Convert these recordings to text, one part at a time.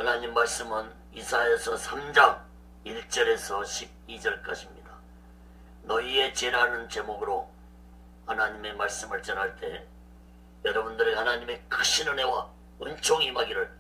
하나님 말씀은 이사야서 3장 1절에서 12절까지입니다. 너희의 죄라는 제목으로 하나님의 말씀을 전할 때 여러분들의 하나님의 크신 은혜와 은총이 임하기를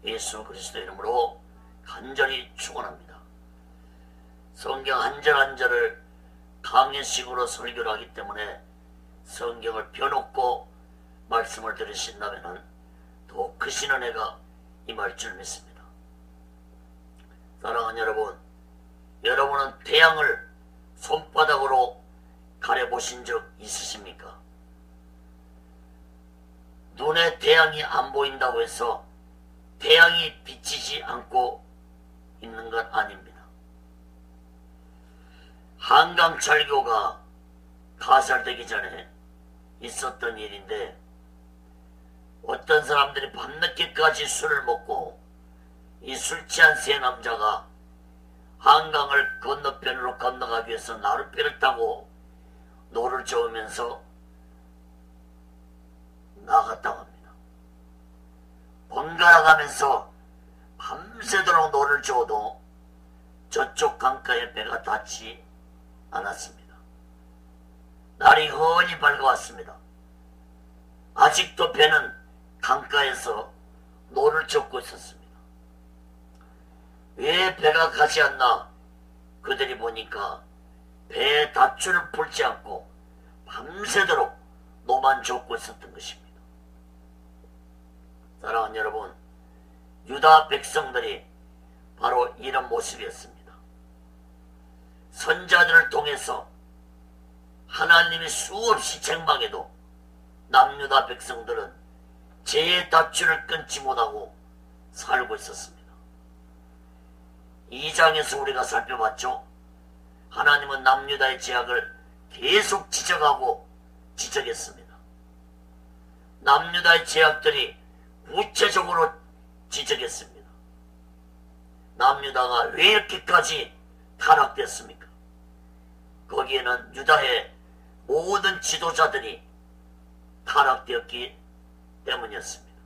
예수 그리스도의 이름으로 간절히 축원합니다. 성경 한 절 한 절을 강해식으로 설교를 하기 때문에 성경을 펴놓고 말씀을 들으신다면 더 크신 은혜가 임할 줄 믿습니다. 사랑하는 여러분, 여러분은 태양을 손바닥으로 가려보신 적 있으십니까? 눈에 태양이 안 보인다고 해서 태양이 비치지 않고 있는 건 아닙니다. 한강 철교가 가설되기 전에 있었던 일인데, 어떤 사람들이 밤늦게까지 술을 먹고 이 술 취한 세 남자가 한강을 건너편으로 건너가기 위해서 나룻배를 타고 노를 저으면서 나갔다고 합니다. 번갈아 가면서 밤새도록 노를 저어도 저쪽 강가에 배가 닿지 않았습니다. 날이 훤히 밝아왔습니다. 아직도 배는 강가에서 노를 젓고 있었습니다. 왜 배가 가지 않나 그들이 보니까 배의 밧줄을 풀지 않고 밤새도록 노만 젓고 있었던 것입니다. 사랑하는 여러분, 유다 백성들이 바로 이런 모습이었습니다. 선자들을 통해서 하나님이 수없이 책망해도 남유다 백성들은 죄의 밧줄을 끊지 못하고 살고 있었습니다. 2장에서 우리가 살펴봤죠. 하나님은 남유다의 죄악을 계속 지적하고 지적했습니다. 남유다의 죄악들이 구체적으로 지적했습니다. 남유다가 왜 이렇게까지 타락됐습니까? 거기에는 유다의 모든 지도자들이 타락되었기 때문이었습니다.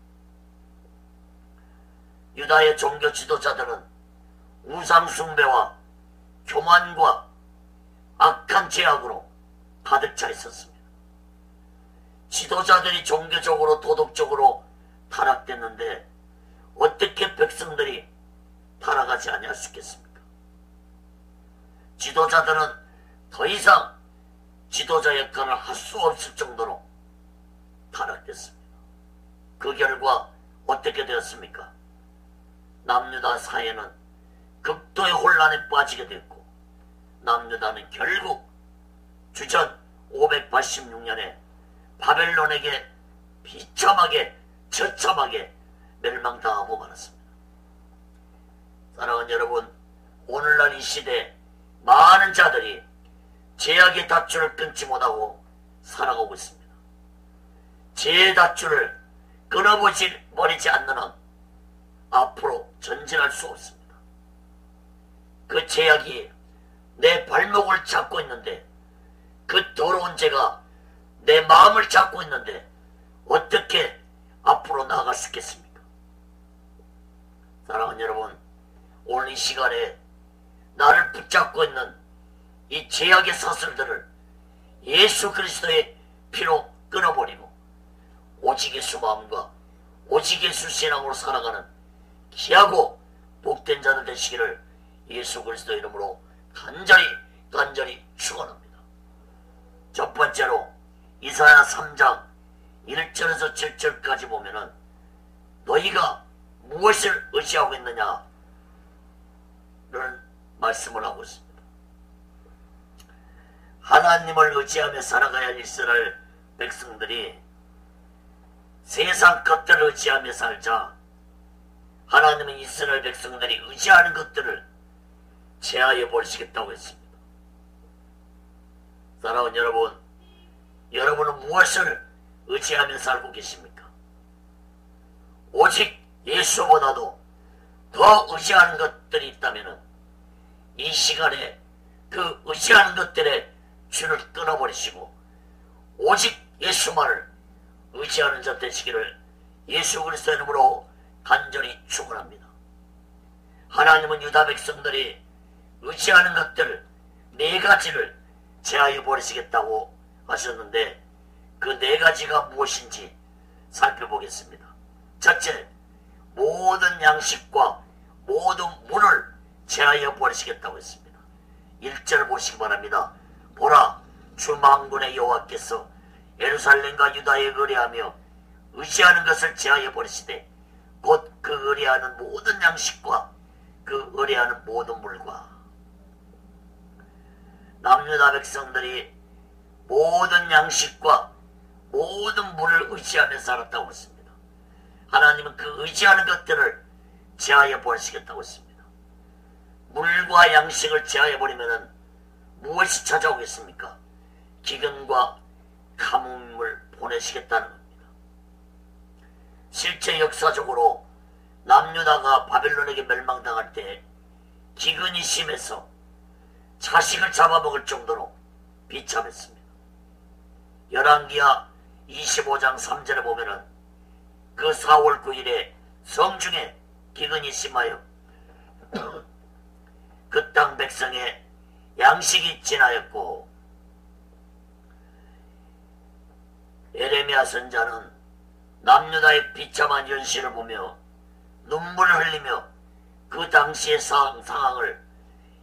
유다의 종교 지도자들은 우상 숭배와 교만과 악한 죄악으로 가득 차 있었습니다. 지도자들이 종교적으로 도덕적으로 타락됐는데 어떻게 백성들이 타락하지 아니할 수 있겠습니까? 지도자들은 더 이상 지도자 역할을 할 수 없을 정도로 타락됐습니다. 그 결과 어떻게 되었습니까? 남유다 사회는 극도의 혼란에 빠지게 됐고, 남유다는 결국 주전 586년에 바벨론에게 비참하게 처참하게 멸망당하고 말았습니다. 사랑하는 여러분, 오늘날 이 시대에 많은 자들이 죄악의 밧줄을 끊지 못하고 살아가고 있습니다. 죄의 밧줄을 끊어버리지 않는 한 앞으로 전진할 수 없습니다. 그 죄악이 내 발목을 잡고 있는데, 그 더러운 죄가 내 마음을 잡고 있는데 어떻게 앞으로 나아갈 수 있겠습니까? 사랑하는 여러분, 오늘 이 시간에 나를 붙잡고 있는 이 죄악의 사슬들을 예수 그리스도의 피로 끊어버리고 오직 예수 마음과 오직 예수 신앙으로 살아가는 귀하고 복된 자들 되시기를 예수 그리스도 이름으로 간절히 축원합니다. 첫 번째로 이사야 3장 1절에서 7절까지 보면은 너희가 무엇을 의지하고 있느냐는 말씀을 하고 있습니다. 하나님을 의지하며 살아가야 할 이스라엘 백성들이 세상 것들을 의지하며 살자 하나님은 이스라엘 백성들이 의지하는 것들을 제하여 버리시겠다고 했습니다. 사랑하는 여러분, 여러분은 무엇을 의지하며 살고 계십니까? 오직 예수보다도 더 의지하는 것들이 있다면 이 시간에 그 의지하는 것들의 줄을 끊어버리시고 오직 예수만을 의지하는 자 되시기를 예수 그리스도 이름으로 간절히 축원합니다. 하나님은 유다 백성들이 의지하는 것들 4가지를 제하여 버리시겠다고 하셨는데 그 4가지가 무엇인지 살펴보겠습니다. 첫째, 모든 양식과 모든 물을 제하여 버리시겠다고 했습니다. 1절 보시기 바랍니다. 보라, 주 만군의 여호와께서 예루살렘과 유다에 의뢰하며 의지하는 것을 제하여 버리시되 곧 그 의뢰하는 모든 양식과 그 의뢰하는 모든 물과. 남유다 백성들이 모든 양식과 모든 물을 의지하며 살았다고 했습니다. 하나님은 그 의지하는 것들을 제하여 버리시겠다고 했습니다. 물과 양식을 제하여 버리면 무엇이 찾아오겠습니까? 기근과 가뭄을 보내시겠다는 겁니다. 실제 역사적으로 남유다가 바벨론에게 멸망당할 때 기근이 심해서 자식을 잡아먹을 정도로 비참했습니다. 열왕기하 25장 3절에 보면은 그 4월 9일에 성중에 기근이 심하여 그 땅 백성의 양식이 지나였고, 예레미야 선자는 남유다의 비참한 현실을 보며 눈물을 흘리며 그 당시의 상황을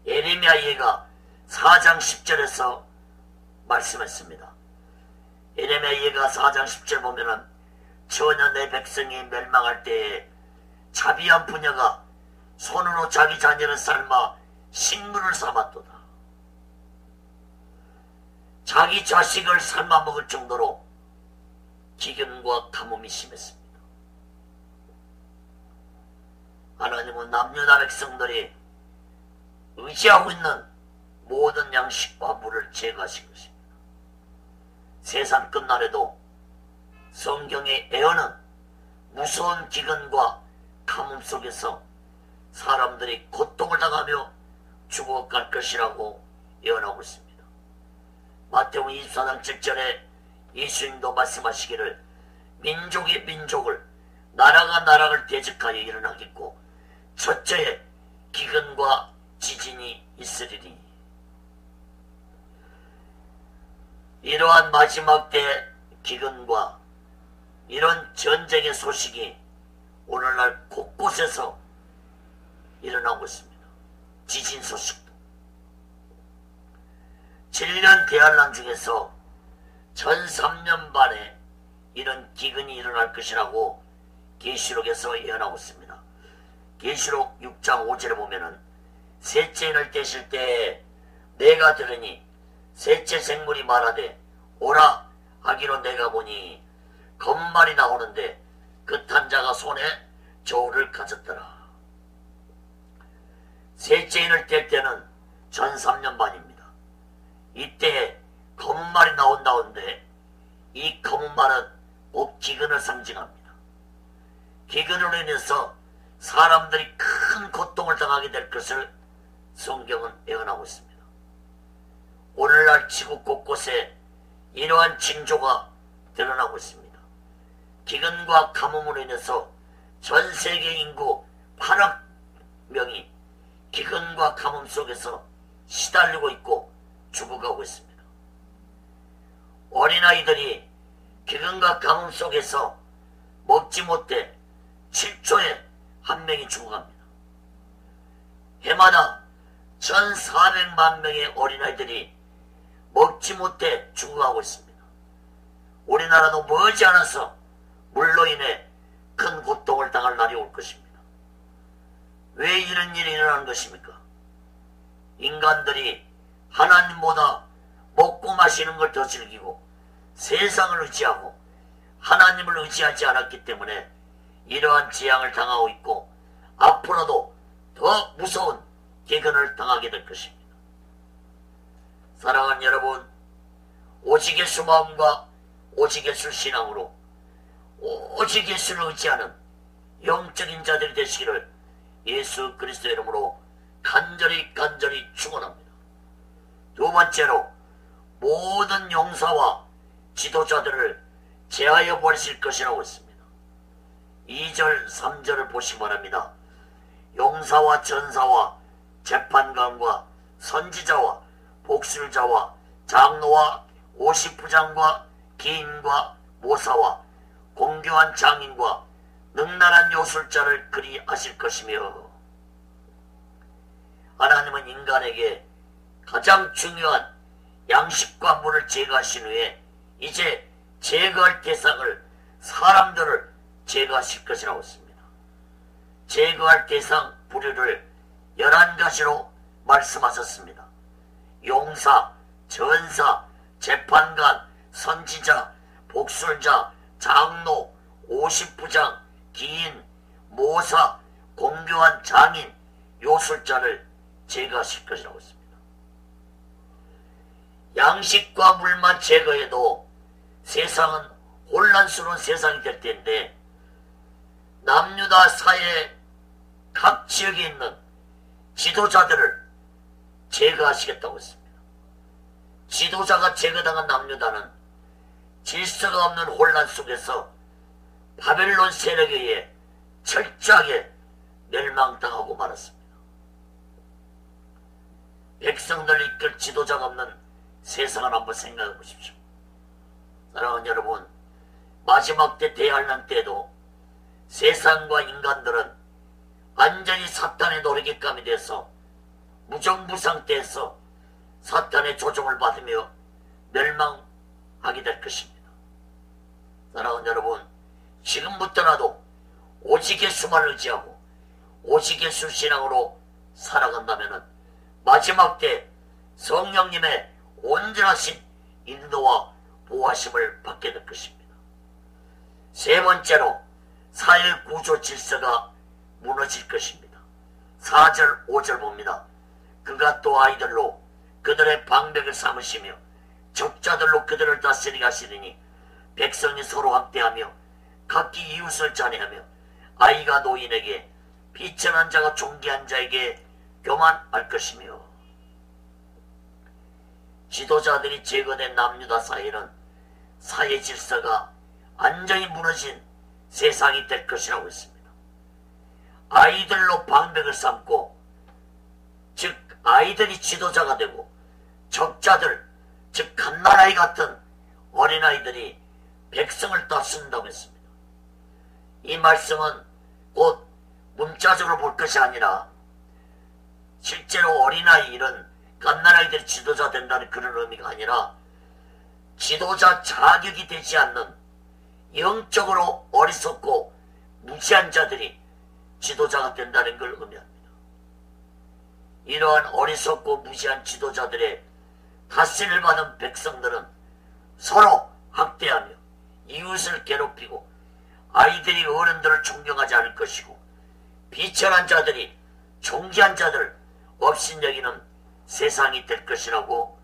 예레미야 예가 4장 10절에서 말씀했습니다. 예레미야 예가 4장 10절 보면은 전혀 내 백성이 멸망할 때에 자비한 부녀가 손으로 자기 자녀를 삶아 식물을 삼았도다. 자기 자식을 삶아 먹을 정도로 기근과 가뭄이 심했습니다. 하나님은 남유다 백성들이 의지하고 있는 모든 양식과 물을 제거하신 것입니다. 세상 끝날에도 성경의 예언은 무서운 기근과 가뭄 속에서 사람들이 고통을 당하며 죽어갈 것이라고 예언하고 있습니다. 마태복음 24장 7절에 예수님도 말씀하시기를 민족이 민족을 나라가 나라를 대적하여 일어나겠고 첫째에 기근과 지진이 있으리니. 이러한 마지막 때 기근과 이런 전쟁의 소식이 오늘날 곳곳에서 일어나고 있습니다. 지진 소식도. 7년 대환란 중에서 전 3년 반에 이런 기근이 일어날 것이라고 계시록에서 예언하고 있습니다. 계시록 6장 5절에 보면은 셋째 인을 떼실 때에 내가 들으니 셋째 생물이 말하되 오라 하기로 내가 보니 검말이 나오는데 그 탄 자가 손에 저울을 가졌더라. 셋째 인을 뗄 때는 전 3년 반입니다. 이때 검은 말이 나온다는데 이 검은 말은 곧 기근을 상징합니다. 기근으로 인해서 사람들이 큰 고통을 당하게 될 것을 성경은 예언하고 있습니다. 오늘날 지구 곳곳에 이러한 징조가 드러나고 있습니다. 기근과 가뭄으로 인해서 전 세계 인구 8억 명이 기근과 가뭄 속에서 시달리고 있고 죽어가고 있습니다. 어린아이들이 기근과 가뭄 속에서 먹지 못해 7초에 한 명이 죽어갑니다. 해마다 1400만 명의 어린아이들이 먹지 못해 죽어가고 있습니다. 우리나라도 머지않아서 물로 인해 큰 고통을 당할 날이 올 것입니다. 왜 이런 일이 일어나는 것입니까? 인간들이 하나님보다 먹고 마시는 걸 더 즐기고 세상을 의지하고 하나님을 의지하지 않았기 때문에 이러한 재앙을 당하고 있고 앞으로도 더 무서운 기근을 당하게 될 것입니다. 사랑하는 여러분, 오직 예수 마음과 오직 예수 신앙으로 오직 예수를 의지하는 영적인 자들이 되시기를 예수 그리스도의 이름으로 간절히 축원합니다. 두 번째로 모든 용사와 지도자들을 제하여 버리실 것이라고 했습니다. 2절 3절을 보시기 바랍니다. 용사와 전사와 재판관과 선지자와 복술자와 장로와 오십부장과 기인과 모사와 공교한 장인과 능란한 요술자를 그리 하실 것이며, 하나님은 인간에게 가장 중요한 양식과 물을 제거하신 후에 이제 제거할 대상을, 사람들을 제거하실 것이라고 했습니다. 제거할 대상 부류를 11가지로 말씀하셨습니다. 용사, 전사, 재판관, 선지자, 복술자, 장로, 오십부장, 기인, 모사, 공교한 장인, 요술자를 제거하실 것이라고 했습니다. 양식과 물만 제거해도 세상은 혼란스러운 세상이 될 텐데, 남유다 사회 각 지역에 있는 지도자들을 제거하시겠다고 했습니다. 지도자가 제거당한 남유다는 질서가 없는 혼란 속에서 바벨론 세력에 의해 철저하게 멸망당하고 말았습니다. 백성들을 이끌 지도자가 없는 세상을 한번 생각해 보십시오. 사랑하는 여러분, 마지막 때 대환란 때도 세상과 인간들은 완전히 사탄의 노리객감이 돼서 무정부상태에서 사탄의 조종을 받으며 멸망하게 될 것입니다. 사랑하는 여러분, 지금부터라도 오직 예수만 의지하고 오직 예수 신앙으로 살아간다면 마지막 때 성령님의 온전하신 인도와 보호하심을 받게 될 것입니다. 세 번째로 사회 구조 질서가 무너질 것입니다. 4절 5절 봅니다. 그가 또 아이들로 그들의 방백을 삼으시며 적자들로 그들을 다스리게 하시리니 백성이 서로 학대하며 각기 이웃을 잔해하며 아이가 노인에게 비천한 자가 존귀한 자에게 교만할 것이며, 지도자들이 제거된 남유다 사회는 사회 질서가 완전히 무너진 세상이 될 것이라고 했습니다. 아이들로 방백을 삼고, 즉 아이들이 지도자가 되고 적자들, 즉 갓난아이 같은 어린아이들이 백성을 다스린다고 했습니다. 이 말씀은 곧 문자적으로 볼 것이 아니라 실제로 어린아이, 이런 갓난아이들이 지도자 된다는 그런 의미가 아니라 지도자 자격이 되지 않는 영적으로 어리석고 무지한 자들이 지도자가 된다는 걸 의미합니다. 이러한 어리석고 무지한 지도자들의 다스림을 받은 백성들은 서로 학대하며 이웃을 괴롭히고 아이들이 어른들을 존경하지 않을 것이고, 비천한 자들이 존귀한 자들을 업신여기는 세상이 될 것이라고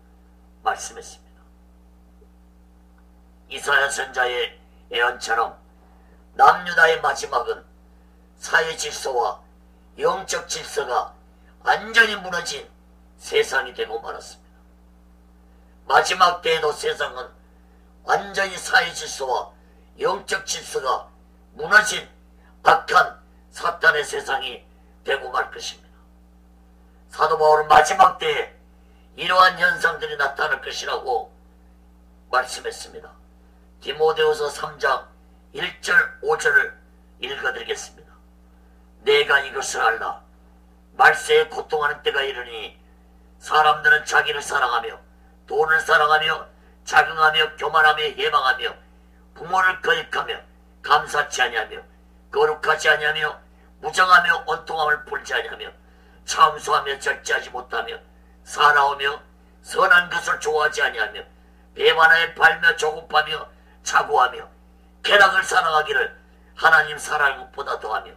말씀했습니다. 이사야 선자의 예언처럼 남유다의 마지막은 사회 질서와 영적 질서가 완전히 무너진 세상이 되고 말았습니다. 마지막 때에도 세상은 완전히 사회 질서와 영적 질서가 무너진 악한 사탄의 세상이 되고 말 것입니다. 사도 바울은 마지막 때에 이러한 현상들이 나타날 것이라고 말씀했습니다. 디모데후서 3장 1절 5절을 읽어드리겠습니다. 내가 이것을 알라. 말세에 고통하는 때가 이르니 사람들은 자기를 사랑하며 돈을 사랑하며 자긍하며 교만하며 예방하며 부모를 거역하며 감사치 아니하며 거룩하지 아니하며 무정하며 온통함을 풀지 아니하며 참수하며 절제하지 못하며 사나우며 선한 것을 좋아하지 아니하며 배반하에 팔며 조급하며 자고하며 쾌락을 사랑하기를 하나님 사랑하는 것보다 더하며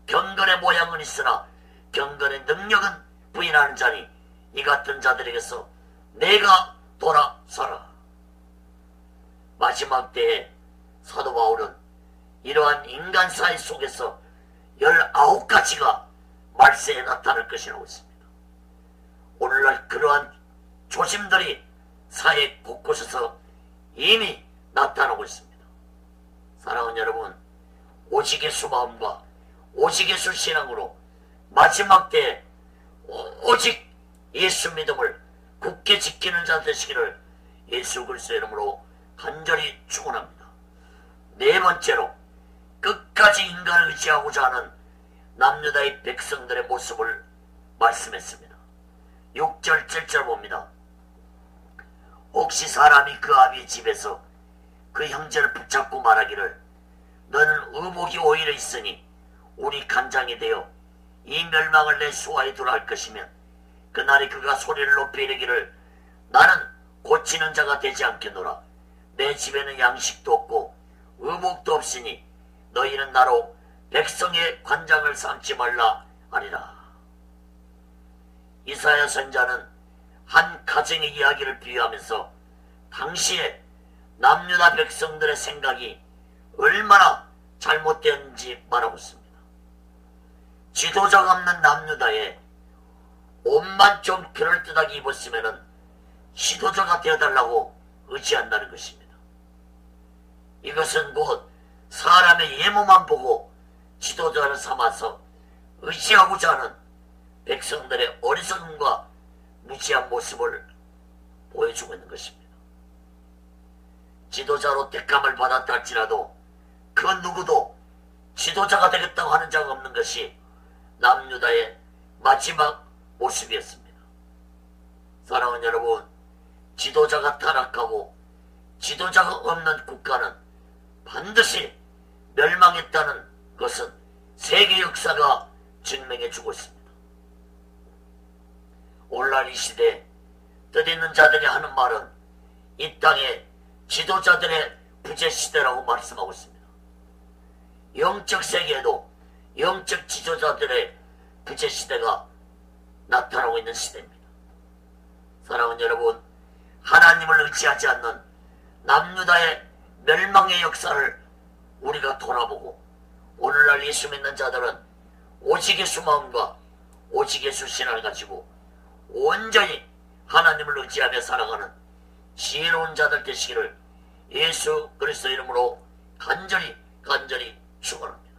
경건의 모양은 있으나 경건의 능력은 부인하는 자니 이 같은 자들에게서 내가 돌아서라. 마지막 때에 사도 바울은 이러한 인간 사회 속에서 19가지가 말세에 나타날 것이라고 했습니다. 오늘날 그러한 조짐들이 사회 곳곳에서 이미 나타나고 있습니다. 사랑하는 여러분, 오직 예수 마음과 오직 예수 신앙으로 마지막 때에 오직 예수 믿음을 굳게 지키는 자 되시기를 예수 그리스도의 이름으로 간절히 축원합니다. 네 번째로 끝까지 인간을 의지하고자 하는 남유다의 백성들의 모습을 말씀했습니다. 6절 7절 봅니다. 혹시 사람이 그 아비의 집에서 그 형제를 붙잡고 말하기를 너는 의복이 오히려 있으니 우리 간장이 되어 이 멸망을 내 수하에 두라 할 것이면 그날에 그가 소리를 높이 이르기를 나는 고치는 자가 되지 않겠노라. 내 집에는 양식도 없고 의복도 없으니 너희는 나로 백성의 관장을 삼지 말라 하리라. 이사야 선지자는 한 가정의 이야기를 비유하면서 당시에 남유다 백성들의 생각이 얼마나 잘못되었는지 말하고 있습니다. 지도자가 없는 남유다에 옷만 좀 그럴듯하게 입었으면 지도자가 되어달라고 의지한다는 것입니다. 이것은 곧 사람의 예모만 보고 지도자를 삼아서 의지하고자 하는 백성들의 어리석음과 무지한 모습을 보여주고 있는 것입니다. 지도자로 택함을 받았다 할지라도 그 누구도 지도자가 되겠다고 하는 자가 없는 것이 남유다의 마지막 모습이었습니다. 사랑하는 여러분, 지도자가 타락하고 지도자가 없는 국가는 반드시 멸망했다는 것은 세계 역사가 증명해 주고 있습니다. 오늘날 이 시대에 뜻있는 자들이 하는 말은 이 땅에 지도자들의 부재 시대라고 말씀하고 있습니다. 영적 세계에도 영적 지도자들의 부재 시대가 나타나고 있는 시대입니다. 사랑하는 여러분, 하나님을 의지하지 않는 남유다의 멸망의 역사를 우리가 돌아보고 오늘날 예수 믿는 자들은 오직 예수 마음과 오직 예수 신앙을 가지고 온전히 하나님을 의지하며 살아가는 지혜로운 자들 되시기를 예수 그리스도 이름으로 간절히 축원합니다.